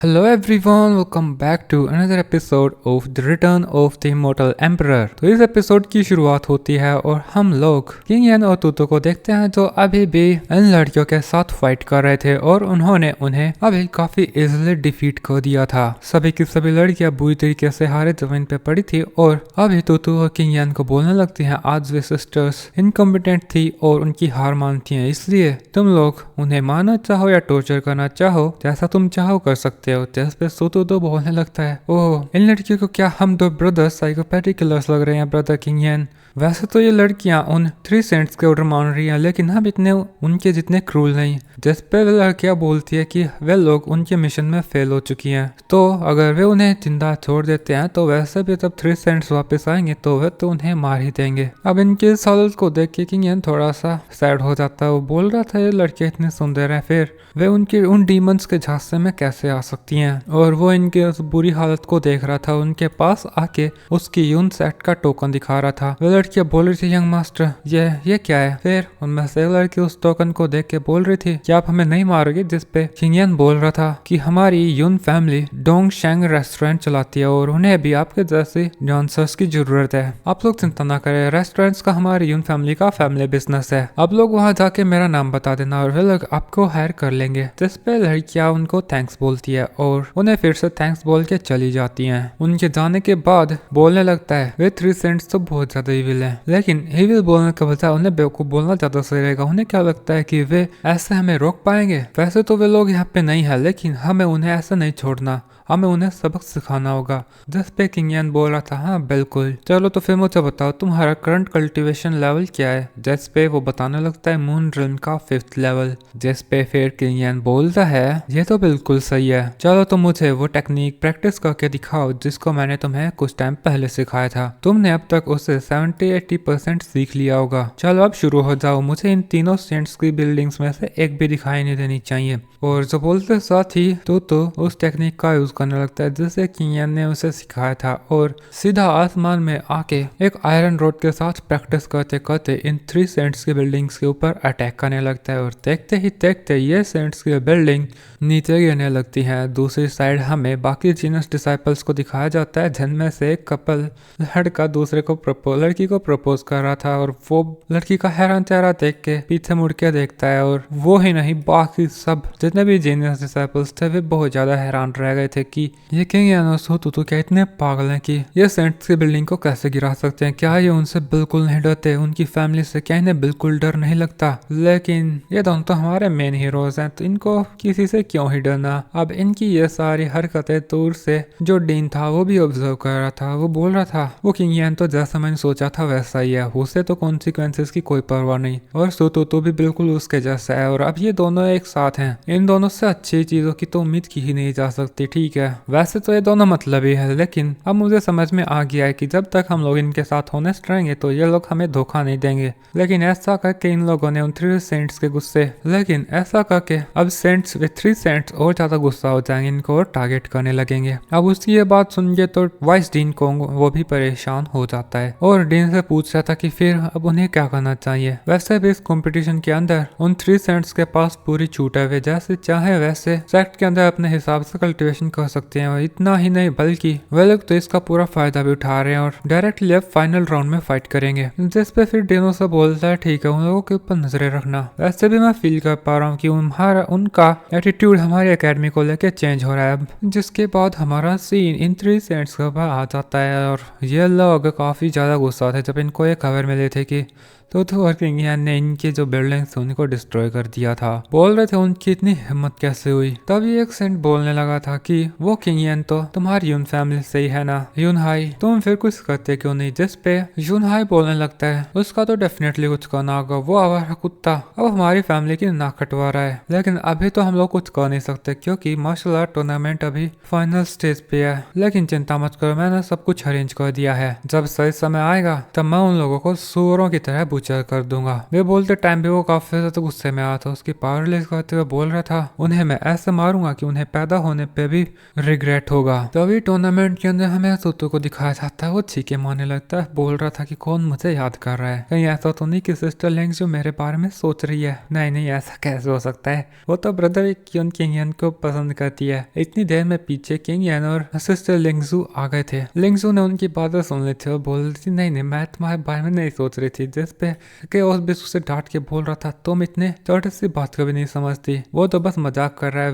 Hello everyone, welcome back to another episode of The Return of the Immortal Emperor। तो इस episode की शुरुआत होती है और हम लोग किंग यान और तूतो को देखते हैं जो अभी भी इन लड़कियों के साथ फाइट कर रहे थे और उन्होंने उन्हें अभी काफी इजीली डिफीट कर दिया था। सभी की सभी लड़कियां बुरी तरीके से हारे जमीन पे पड़ी थी और अभी तूतो और किंग यान को बोलने लगती हैं आज वे सिस्टर्स इनकम्पिटेंट थी और उनकी हार मानती हैं, इसलिए तुम लोग उन्हें मारना चाहो या टॉर्चर करना चाहो जैसा तुम चाहो कर सकते हो। जिस पे सोतो तो बोलने लगता है, ओह इन लड़कियों को क्या हम दो ब्रदर्स साइकोपैथिक किलर्स लग रहे हैं ब्रदर किंग यान। वैसे तो ये लड़कियां उन 3 सेंट्स के ऑर्डर मान रही हैं लेकिन हम इतने उनके जितने क्रूल नहीं। जिस पे वे लड़कियां बोलती है कि वे लोग उनके मिशन में फेल हो चुकी हैं, तो अगर वे उन्हें जिंदा छोड़ देते हैं तो वैसे भी जब 3 सेंट्स वापस आएंगे तो वे तो उन्हें मार ही देंगे। अब इनके इस हालत को देख के किंग यान थोड़ा सा सैड हो जाता है। वो बोल रहा था ये लड़कियां इतनी सुंदर हैं, फिर वे उनके उन डीमंस के झांसे में कैसे आ सकती हैं। और वो इनके उस बुरी हालत को देख रहा था, उनके पास आके उसकी यून सेट का टोकन दिखा रहा था। वे लड़कियां बोल रही थी, यंग मास्टर ये क्या है। फिर उनमें से एक लड़की उस टोकन को देख के बोल रही थी कि आप हमें नहीं मारोगे। जिस पे किंग यान बोल रहा था कि हमारी यून फैमिली डोंग शेंग रेस्टोरेंट चलाती है और उन्हें भी आपके जैसे डांसर्स की जरूरत है। आप लोग चिंता ना करें, रेस्टोरेंट्स का हमारी यून फैमिली का फैमिली बिजनेस है। आप लोग वहाँ जाके मेरा नाम बता देना और वे लोग आपको हायर कर लेंगे। जिस पे लड़कियां उनको थैंक्स बोलती है और उन्हें फिर से थैंक्स बोल के चली जाती हैं। उनके जाने के बाद बोलने लगता है, वे 3 सेंट्स तो बहुत ज्यादा इविल हैं, लेकिन इविल बोलने के बजाय उन्हें बेवकूफ बोलना ज्यादा सही रहेगा। उन्हें क्या लगता है कि वे ऐसे हमें रोक पाएंगे। वैसे तो वे लोग यहाँ पे नहीं है लेकिन हमें उन्हें ऐसा नहीं छोड़ना, हमें उन्हें सबक सिखाना होगा। जिस पे किंग यान बोल रहा था, हाँ बिल्कुल, चलो तो फिर मुझे बताओ तुम्हारा करंट कल्टीवेशन लेवल क्या है। जिस पे वो बताने लगता है मून रिल्म का 5th लेवल। जिस पे फिर किंग यान बोलता है, ये तो बिल्कुल सही है, चलो तो मुझे वो टेक्निक प्रैक्टिस करके दिखाओ जिसको मैंने तुम्हें कुछ टाइम पहले सिखाया था। तुमने अब तक उसे 70-80% सीख लिया होगा। चलो अब शुरू हो जाओ, मुझे इन तीनों सेंट्स की बिल्डिंग्स में से एक भी दिखाई नहीं देनी चाहिए। और जो बोलते साथ ही तो उस टेक्निक का यूज करने लगता है जिसे किंग यान ने उसे सिखाया था और सीधा आसमान में आके एक आयरन रोड के साथ प्रैक्टिस करते करते इन 3 सेंट्स की बिल्डिंग्स के ऊपर अटैक करने लगता है। और देखते ही देखते ये सेंट्स की बिल्डिंग नीचे गिरने लगती है। दूसरी साइड हमें बाकी जीनस डिसाइपल्स को दिखाया जाता है जिनमें से एक कपल लड़का दूसरे को लड़की को प्रपोज कर रहा था और वो लड़की का हैरान चेहरा देख के पीछे मुड़ के देखता है। और वो ही नहीं, बाकी सब जितने भी जीनियस डिसाइपल्स थे वे बहुत ज्यादा हैरान रह गए थे कि ये किंग यान और सोतुतु क्या इतने पागल हैं कि ये सेंट्स की बिल्डिंग को कैसे गिरा सकते हैं। क्या ये उनसे बिल्कुल नहीं डरते, उनकी फैमिली से क्या इन्हें बिल्कुल डर नहीं लगता। लेकिन ये दोनों तो हमारे मेन हीरोज हैं, तो इनको किसी से क्यों ही डरना। अब इनकी ये सारी हरकतें दूर से जो डीन था वो भी ऑब्जर्व कर रहा था। वो बोल रहा था, वो किंग यान तो जैसा मैंने सोचा था वैसा ही है, उसे तो कॉन्सिक्वेंसेस की कोई परवाह नहीं और सोतुतु भी बिल्कुल उसके जैसा है। और अब ये दोनों एक साथ हैं, इन दोनों से अच्छी चीजों की तो उम्मीद की ही नहीं जा सकती। ठीक है, वैसे तो ये दोनों मतलब ही है, लेकिन अब मुझे समझ में आ गया है कि जब तक हम लोग इनके साथ होनेस्ट रहेंगे तो ये लोग हमें धोखा नहीं देंगे। लेकिन ऐसा करके इन लोगों ने उन 3 सेंट्स के गुस्से, लेकिन ऐसा करके अब सेंट्स विद 3 सेंट्स और ज्यादा गुस्सा हो जाएंगे, इनको और टारगेट करने लगेंगे। अब उसकी ये बात सुन के तो वाइस डीन को वो भी परेशान हो जाता है और डीन से पूछ रहा था कि फिर अब उन्हें क्या करना चाहिए। वैसे भी इस कंपटीशन के अंदर उन 3 सेंट्स के पास पूरी छूट है, वे जैसे चाहे वैसे सेक्ट के अंदर अपने हिसाब से कल्टीवेशन कर सकते हैं। और इतना ही नहीं बल्कि वे लोग तो इसका पूरा फायदा भी उठा रहे हैं और डायरेक्टली अब फाइनल राउंड में फाइट करेंगे। जिस पे फिर डेनो से बोलता है, ठीक है उन लोगों के ऊपर नजरें रखना। वैसे भी मैं फील कर पा रहा हूँ कि उनका एटीट्यूड हमारी एकेडमी को लेके चेंज हो रहा है। अब जिसके बाद हमारा सीन इन 3 सेंट्स के ऊपर आ जाता है और ये लोग काफी ज्यादा गुस्सा थे जब इनको ये खबर मिली थी कि तो किंग यान ने इनके जो बिल्डिंग्स थे उनको डिस्ट्रॉय कर दिया था। बोल रहे थे उनकी इतनी हिम्मत कैसे हुई। तभी एक सेंट बोलने लगा था कि वो किंग यान तो तुम्हारी यून फैमिली से ही है ना, यून हाई तुम फिर कुछ करते क्यों नहीं। जिस पे यून हाई बोलने लगता है, उसका तो डेफिनेटली कुछ करना होगा, वो आवारा कुत्ता अब हमारी फैमिली की नाक कटवा रहा है। लेकिन अभी तो हम लोग कुछ कर नहीं सकते क्योंकि मार्शल आर्ट टूर्नामेंट अभी फाइनल स्टेज पे है। लेकिन चिंता मत करो, मैंने सब कुछ अरेंज कर दिया है। जब सही समय आएगा तब मैं उन लोगों को सूअरों की तरह फ्यूचर कर दूंगा। वे बोलते टाइम पे वो काफी ज्यादा गुस्से में आया था, उसकी पावर रिलीज करते हुए बोल रहा था उन्हें मैं ऐसे मारूंगा कि उन्हें पैदा होने पे भी रिग्रेट होगा। तभी टूर्नामेंट के अंदर हमें तुतु को दिखाया जाता है, वो चीखे मारने लगता है, बोल रहा था कि कौन मुझे याद कर रहा है, कहीं ऐसा तो नहीं कि सिस्टर लिंग जो मेरे बारे में सोच रही है। नहीं नहीं, ऐसा कैसे हो सकता है, वो तो ब्रदर क्योन किंग यान को पसंद करती है। इतनी देर में पीछे किंग यान और सिस्टर लिंगजू आ गए थे। लिंगजू ने उनकी बातें सुन ली थी और बोल रही थी नहीं नहीं, मैं तुम्हारे बारे में नहीं सोच रही थी। जिस पे केओस भी उसे डांट के बोल रहा था तुम इतने छोटे सी बात कभी नहीं समझती, वो तो बस मजाक कर रहा है,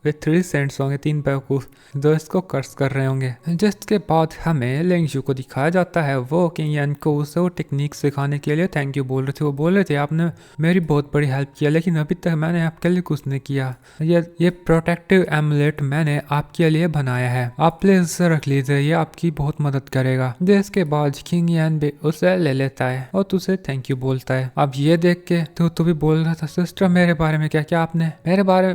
वे 3 सेंट्स होंगे, 3 बेवकूफ जो इसको कर्ज कर रहे होंगे। जिसके बाद हमें लिंगजू को दिखाया जाता है, वो किंग यान को उसे वो टेक्निक सिखाने के लिए थैंक यू बोल रहे थे। वो बोल रहे थे आपने मेरी बहुत बड़ी हेल्प किया, लेकिन अभी तक मैंने आपके लिए कुछ नहीं किया। ये प्रोटेक्टिव एमुलेट मैंने आपके लिए बनाया है, आप प्लीज इसे रख लीजिए, ये आपकी बहुत मदद करेगा। जिसके बाद किंग यान भी उसे ले लेता है और तुझे थैंक यू बोलता है। अब ये देख के तू भी बोल रहा था सिस्टर मेरे बारे में क्या आपने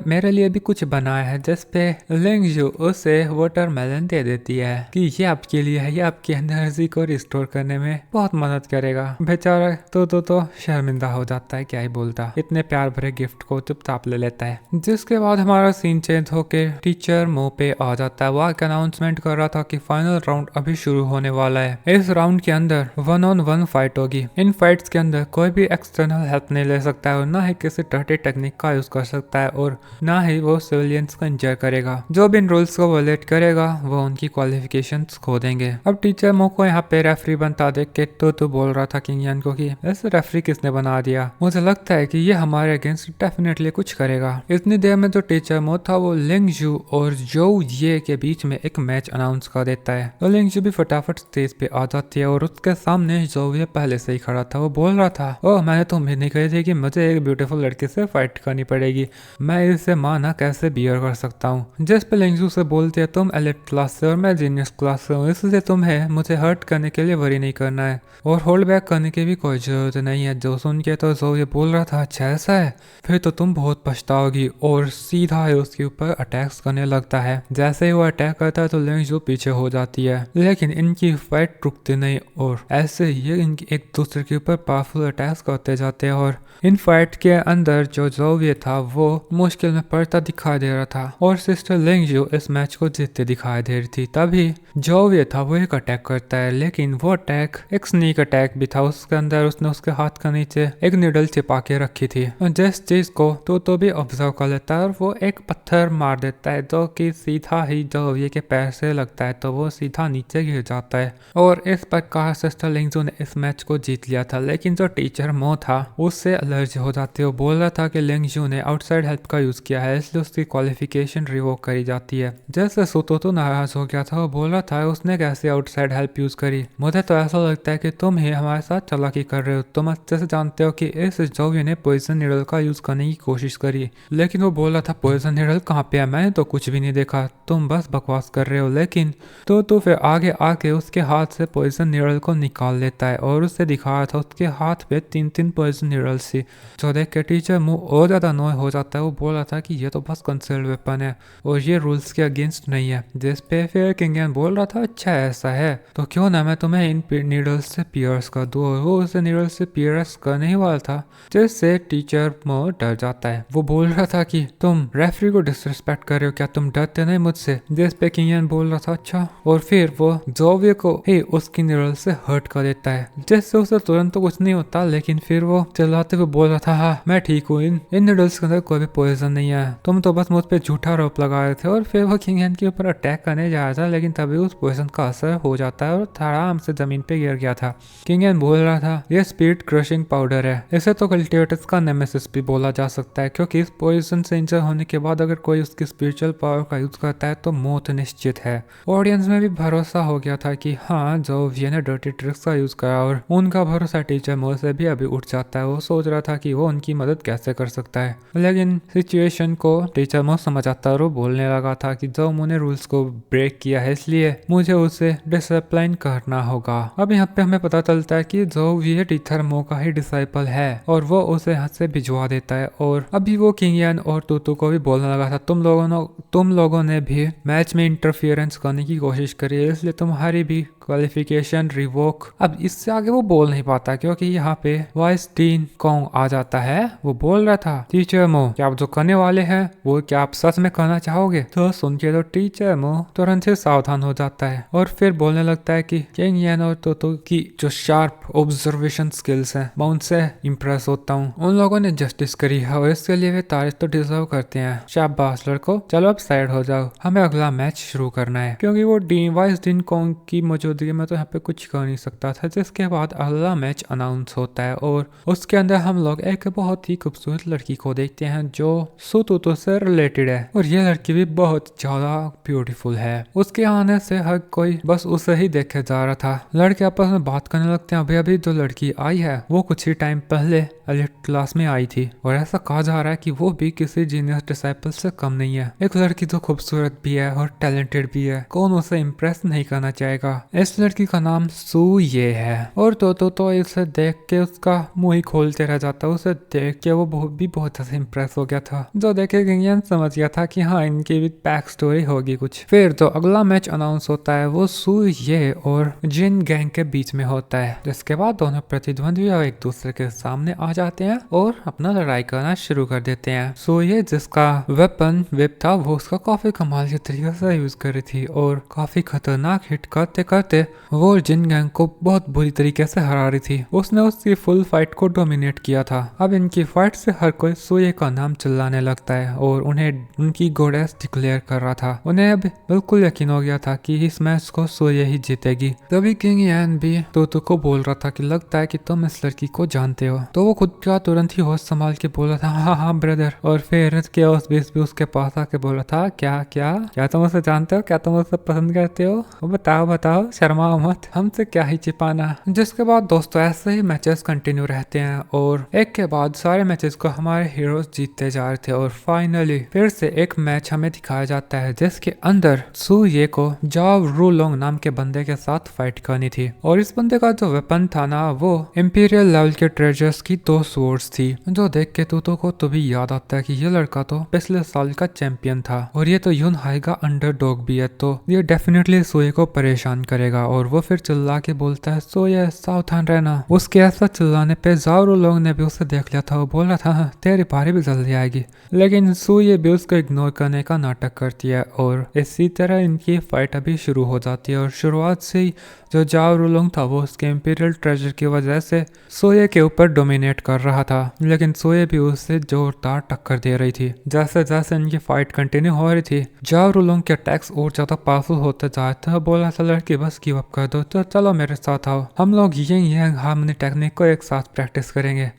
मेरे लिए भी कुछ बनाया है। जिसपे लिंगजू उसे वाटरमेलन दे देती है कि ये आपके लिए है, ये आपकी एनर्जी को रिस्टोर करने में बहुत मदद करेगा। बेचारा तो शर्मिंदा हो जाता है, क्या ही बोलता, इतने प्यार भरे गिफ्ट को चुपचाप ले लेता है। जिसके बाद हमारा सीन चेंज होके टीचर मो पे आ जाता है। वो एक अनाउंसमेंट कर रहा था कि फाइनल राउंड अभी शुरू होने वाला है। इस राउंड के अंदर 1-on-1 फाइट होगी। इन फाइट्स के अंदर कोई भी एक्सटर्नल हेल्प नहीं ले सकता है और ना ही किसी डर्टी टेक्निक का यूज कर सकता है और ना ही वो सिविलियंस को इंजर करेगा। जो भी इन रूल्स को वायलेट करेगा वो उनकी क्वालिफिकेशंस खो देंगे। अब टीचर मो को यहाँ पे रेफरी बनता देख के तो बोल रहा था किंग यान को कि ऐसे रेफरी किसने बना दिया, मुझे लगता है कि ये हमारे अगेंस्ट डेफिनेटली कुछ करेगा। इतनी देर में जो टीचर मो था वो लिंगजू और जो ये के बीच में एक मैच अनाउंस कर देता है। तो लिंगजू भी फटाफट स्टेज पे आ जाती है और उसके सामने जो ये पहले से ही खड़ा था। वो बोल रहा था ओह मैंने तो उम्मीद नहीं करी थी कि मुझे एक ब्यूटीफुल लड़की से फाइट करनी पड़ेगी, मैं इसे माना कैसे बियर कर सकता हूँ। जिस पे लिंगजू से बोलते हैं तुम एलिट क्लास से और मैं जीनियस क्लास से हूँ, इसलिए तुम्हें मुझे हर्ट करने के लिए वरी नहीं करना है और होल्ड बैक करने की भी कोई जरूरत नहीं है। जो सुन के तो जो ये बोल रहा था अच्छा ऐसा है, फिर तो तुम बहुत पछताओगी और सीधा है उसके ऊपर अटैक्स करने लगता है। जैसे ही वो अटैक करता है तो लिंगजू पीछे हो जाती है, लेकिन इनकी फाइट रुकती नहीं और ऐसे ही इनकी एक दूसरे के ऊपर पावरफुल अटैक्स करते जाते हैं और इन फाइट के अंदर जो ये था वो मुश्किल में पड़ता दिखाई दे रहा था और सिस्टर लिंगजू इस मैच को जीतते दिखाई दे रही थी। तभी जो ये था वो एक अटैक करता है, लेकिन वो अटैक एक स्नीक अटैक भी था। उसके अंदर उसने उसके हाथ के नीचे एक निडल छिपा के रखी थी। जिस चीज को तो भी ऑब्जर्व कर लेता है और वो एक पत्थर मार देता है जो कि सीधा ही जो ये के पैर से लगता है तो वो सीधा नीचे गिर जाता है और इस प्रकार सिस्टर लिंगजू ने इस मैच को जीत लिया था। लेकिन जो टीचर मो था उससे एलर्जी हो जाती है। वो बोल रहा था कि लिंगजू ने आउटसाइड हेल्प का यूज किया है इसलिए उसकी क्वालिफिकेशन रिवोक करी जाती है। जैसे सुतो नाराज हो गया था, वो बोल रहा था उसने कैसे आउटसाइड हेल्प यूज करी, मुझे तो ऐसा लगता है कि तुम ही हमारे साथ चालाकी कर रहे हो, तुम अच्छे से जानते हो कि इस जोवी ने पॉइजन निडल का यूज करने की कोशिश करी। लेकिन वो बोल रहा था पॉइजन निडल कहाँ पे है, मैंने तो कुछ भी नहीं देखा, तुम बस बकवास कर रहे हो। लेकिन तो फिर आगे आके उसके हाथ से पॉइजन निडल को निकाल लेता है और उससे दिखा रहा था उसके हाथ पे 3 पॉइजन निडल्स थी। जो देख के टीचर मुंह और ज्यादा अनॉय हो जाता है। वो बोल रहा था कि ये तो बस कंसेल्ड वेपन है और ये रूल्स के अगेंस्ट नहीं है। जिस पे फिर किंग यान बोल रहा था अच्छा ऐसा है तो क्यों ना मैं तुम्हें इन नीडल्स से पियर्स कर दूं, और वो उसे नीडल्स से पियर्स करने ही वाला था जिससे टीचर मो डर जाता है। वो बोल रहा था कि तुम रेफरी को डिसरिस्पेक्ट कर रहे हो, क्या तुम डरते नहीं मुझसे। जिस पे किंग यान बोल रहा था अच्छा, और फिर वो जोवियो को ही उसकी नीडल से हर्ट कर देता है जिससे उसे तुरंत तो कुछ नहीं होता, लेकिन फिर वो चिल्लाते हुए बोल रहा था हाँ मैं ठीक हूँ, इन नूडल्स के अंदर कोई भी पॉइजन नहीं है, तुम तो बस मुझ पे झूठा रोप लगा रहे थे। और फिर वो किंग यान के ऊपर अटैक करने जा रहा था, लेकिन तभी उस पॉइजन का असर हो जाता है और आराम से जमीन पे गिर गया था। किंग यान बोल रहा था ये स्पीड क्रशिंग पाउडर है, इसे तो कल्टिवेटर्स का नेमेसिस भी बोला जा सकता है, क्योंकि इस पॉइजन से इंजर होने के बाद अगर कोई उसकी स्पिरिचुअल पावर का यूज करता है तो मौत निश्चित है। ऑडियंस में भी भरोसा हो गया था कि हाँ जो वी ने डर्टी ट्रिक्स का यूज करा, और उनका भरोसा टीचर मो से भी अभी उठ जाता है। वो सोच रहा था कि वो उनकी मदद कैसे कर सकता है, लेकिन सिचुएशन को टीचर मो समझ आता और वो बोलने लगा था कि जो मुझे रूल्स को ब्रेक किया है इसलिए मुझे उसे डिसिप्लिन करना होगा। अब यहाँ पे हमें पता चलता है कि जो ये टीचर मो का ही डिसाइपल है और वो उसे हाथ से भिजवा देता है। और अभी वो किंग यान और तूतू को भी बोलने लगा था तुम लोगों ने भी मैच में इंटरफियरेंस करने की कोशिश करी है, इसलिए तुम्हारी भी क्वालिफिकेशन रिवोक। अब इससे आगे वो बोल नहीं पाता क्योंकि यहाँ पे वाइस डीन कॉन्ग आ जाता है। वो बोल रहा था, टीचर मो, क्या आप जो करने वाले हैं वो क्या आप सच में करना चाहोगे? तो सुन के तो टीचर मो तुरंत से सावधान हो जाता है और फिर बोलने लगता है कि किंग यान और तोतो की जो शार्प ऑब्जर्वेशन स्किल्स हैं मैं उनसे इम्प्रेस होता हूँ। उन लोगों ने जस्टिस करी है और इसके लिए वे तारीफ तो डिजर्व करते हैं। शाबाश लड़को, चलो अब साइड हो जाओ, हमें अगला मैच शुरू करना है। क्योंकि वो वाइस डीन कॉन्ग की मौजूदगी में तो यहाँ पे कुछ कर नहीं सकता था। जिसके बाद अगला मैच अनाउंस होता है और उसके अंदर हम लोग एक बहुत ही खूबसूरत लड़की को देखते हैं जो सुतोतो से रिलेटेड है और ये लड़की भी बहुत ज्यादा ब्यूटीफुल है। उसके आने से हर कोई बस उसे ही देखे जा रहा था। लड़के आपस में बात करने लगते हैं। अभी अभी जो लड़की आई है वो कुछ ही टाइम पहले एलिट क्लास में आई थी और ऐसा कहा जा रहा है कि वो भी किसी जीनियस डिसाइपल से कम नहीं है। एक लड़की जो खूबसूरत भी है और टैलेंटेड भी है, कौन उसे इम्प्रेस नहीं करना चाहेगा। इस लड़की का नाम सू ये है और तो इसे देख के उसका मुंह ही खोलते रह जाता। उसे देख के वो बहुत ज्यादा इम्प्रेस हो गया था। जो देखे गिंगियन समझ गया था कि हाँ इनकी भी बैक स्टोरी होगी कुछ। फिर तो अगला मैच अनाउंस होता है, वो सू ये और जिन गैंग के बीच में होता है। जिसके बाद दोनों प्रतिद्वंदी एक दूसरे के सामने आ जाते हैं और अपना लड़ाई करना शुरू कर देते हैं। सो ये जिसका वेपन विप था वो उसका काफी कमाल के तरीके से यूज कर रही थी और काफी खतरनाक हिट करते करते वो जिन गैंग को बहुत बुरी तरीके से हरा रही थी। उसने उसकी फुल फाइट को डोमिनेट किया था। अब इनकी फाइट से हर कोई सोये का नाम चिल्लाने लगता है और उन्हें उनकी गोडेस डिक्लेयर कर रहा था। उन्हें अब बिल्कुल यकीन हो गया था कि इस मैच को सोये ही जीतेगी। तभी किंग यान भी तोतो को बोल रहा था कि लगता है कि तुम इस लड़की को जानते हो। तो वो खुद का तुरंत ही होश संभाल के बोला था, हाँ ब्रदर। और फिर केओस बीस भी उसके पास आके बोला था, क्या तुम उसे जानते हो? क्या तुम उसे पसंद करते हो? वो बताओ, शर्माओ मत, हमसे क्या ही छिपाना। जिसके बाद दोस्तों ऐसे ही मैचेस कंटिन्यू रहते हैं और एक के बाद सारे मैचेस को हमारे हीरोज जीतते जा रहे थे और फाइनली फिर से एक मैच हमें दिखाया जाता है जिसके अंदर सू ये को जाव रूलोंग नाम के बंदे के साथ फाइट करनी थी। और इस बंदे का जो वेपन था ना वो इंपीरियल लेवल के ट्रेजर्स की 2 स्वॉर्ड्स थी। जो देख के तूतो को तो भी याद आता है कि ये लड़का तो पिछले साल का चैंपियन था और ये तो यून हाई का अंडरडॉग भी है, तो ये डेफिनेटली सोये को परेशान करेगा। और वो फिर चिल्ला के बोलता है, सोये सावधान रहना। उसके ऐसा चिल्लाने पे जाव रूलोंग ने भी उसे देख लिया था। वो बोल रहा था, हाँ, तेरी बारी भी जल्दी आएगी। लेकिन सूये भी उसको इग्नोर करने का नाटक करती है और इसी तरह इनकी फाइट अभी शुरू हो जाती है। और शुरुआत से ही जो जाव रूलोंग था वो उसके इंपीरियल ट्रेजर की वजह से सोये के ऊपर डोमिनेट कर रहा था, लेकिन सोये भी उससे जोरदार टक्कर दे रही थी। जैसे जैसे इनकी फाइट कंटिन्यू हो रही थी जाव रूलोंग के अटैक्स और ज्यादा पावरफुल होते जा रहे थे। बोला था, लड़की बस गिव अप कर दो, तो चलो मेरे साथ आओ, हम लोग ये हार्मनी टेक्निक को एक साथ प्रैक्टिस करेंगे।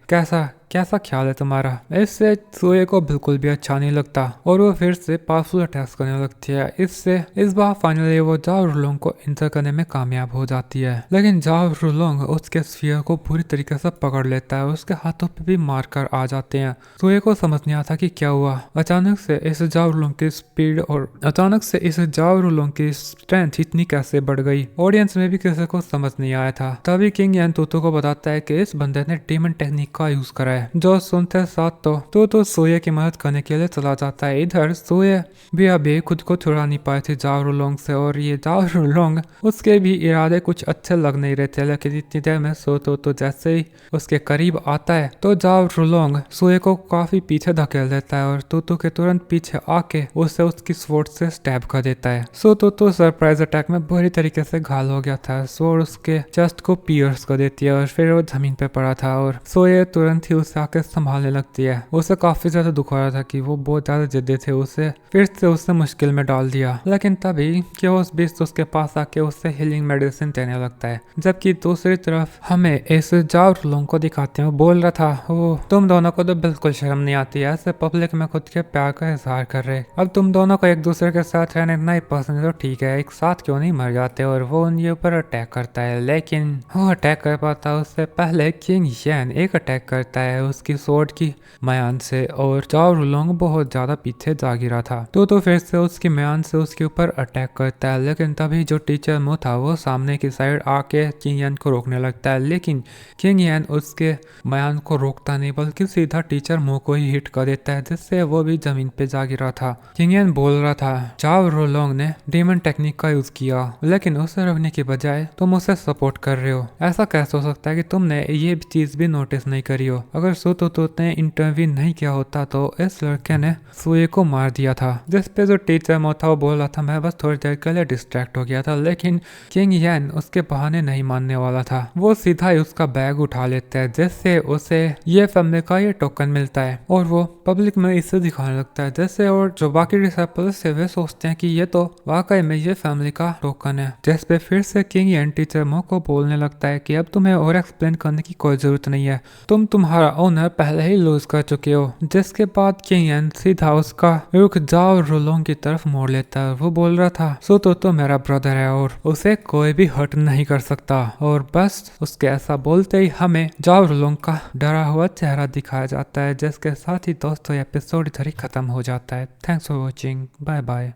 कैसा ख्याल है तुम्हारा? इससे सोये को बिल्कुल भी अच्छा नहीं लगता और वो फिर से पावरफुल अटैक्स करने लगती है। इससे इस बार फाइनली वो जाव रूलोंग को इंटर करने में कामयाब हो जाती है। लेकिन जाव रूलोंग उसके स्फीयर को पूरी तरीके से पकड़ लेता है और उसके हाथों पे भी मारकर आ जाते हैं। सोये को समझ नहीं आता कि क्या हुआ। अचानक से इस जाव रूलोंग की स्पीड और अचानक से इस जाव रूलोंग की स्ट्रेंथ इतनी कैसे बढ़ गई, ऑडियंस में भी किसी को समझ नहीं आया था। तभी किंग यान तोतो को बताता है कि इस बंदे ने डेमन टेक्निक का यूज करा है। जो सुनते साथ तो सोये की मदद करने के लिए चला जाता है। इधर सोये भी अभी खुद को छुड़ा नहीं पाए थे जाव रूलोंग से और ये जाव रूलोंग उसके भी इरादे कुछ अच्छे लग नहीं रहे थे। लेकिन इतनी देर में तो जैसे ही उसके करीब आता है तो जाव रूलोंग सोये को काफी पीछे धकेल देता है और तोतो के तुरंत पीछे आके उसे उसकी स्वॉर्ड से स्टैब कर देता है। तो सरप्राइज अटैक में बुरी तरीके से घायल हो गया था। स्वॉर्ड उसके चेस्ट को पियर्स कर देती है और फिर वो जमीन पे पड़ा था और सोये तुरंत ही उसे आके संभालने लगती है। उसे काफी ज्यादा दुख हो रहा था कि वो बहुत ज्यादा जिद्दी थे, उसे फिर से उससे मुश्किल में डाल दिया। लेकिन तभी केओस बीस्ट उसके पास आके उससे हीलिंग मेडिसिन देने लगता है। जबकि दूसरी तरफ हमें इस जाव रूलोंग को दिखाते हैं। बोल रहा था, वो तुम दोनों को तो बिल्कुल शर्म नहीं आती है ऐसे पब्लिक में खुद के प्यार का इजहार कर रहे। अब तुम दोनों को एक दूसरे के साथ रहना इतना ही पसंद है तो ठीक है, एक साथ क्यों नहीं मर जाते। और वो उनके ऊपर अटैक करता है, लेकिन वो अटैक कर पाता उससे पहले किंग यान एक अटैक करता है है उसकी स्वॉर्ड की म्यान से और जाओ रुलोंग बहुत ज्यादा पीछे जा गिरा था। तो फिर से उसकी म्यान से उसके ऊपर अटैक करता है, लेकिन तभी जो टीचर मो था वो सामने की साइड आके किंग यान को रोकने लगता है, लेकिन किंग यान उसके म्यान को रोकता नहीं बल्कि सीधा टीचर मो को ही हिट कर देता है, जिससे वो भी जमीन पे जा गिरा था। किंग यान बोल रहा था जाओ रुलोंग ने डीमन टेक्निक का यूज किया, लेकिन उसे रोकने की बजाय तुम उसे सपोर्ट कर रहे हो। ऐसा कैसे हो सकता है कि तुमने ये चीज भी नोटिस नहीं करी हो? अगर सुतोतो ने इंटरव्यू नहीं किया होता तो इस लड़के ने सुए को मार दिया था। जिसपे जो टीचर मो था वो बोल रहा था मैं बस थोड़ी देर के लिए डिस्ट्रैक्ट हो गया था, लेकिन किंग यान उसके बहाने नहीं मानने वाला था। वो सीधा ही उसका बैग उठा लेता है, जिससे उसे ये फैमिली का ये टोकन मिलता है और वो पब्लिक में इसे दिखाने लगता है, जैसे और जो बाकी डिसाइपल्स से वे सोचते हैं कि ये तो वाकई में ये फैमिली का टोकन है। जिस पे फिर से किंग यान टीचर मो को बोलने लगता है कि अब तुम्हें और एक्सप्लेन करने की कोई जरूरत नहीं है, तुम तुम्हारा ओनर पहले ही लूज कर चुके हो। जिसके बाद किंग यान सीधा उसका रुक जाओ रुलोंग की तरफ मोड़ लेता है। वो बोल रहा था सो तो मेरा ब्रदर है और उसे कोई भी हर्ट नहीं कर सकता, और बस उसके ऐसा बोलते ही हमें जाओ रुलोंग का डरा हुआ चेहरा दिखाया जाता है। जिसके साथ ही दोस्तों एपिसोड इधर ही खत्म हो जाता है। Thanks for watching, bye bye.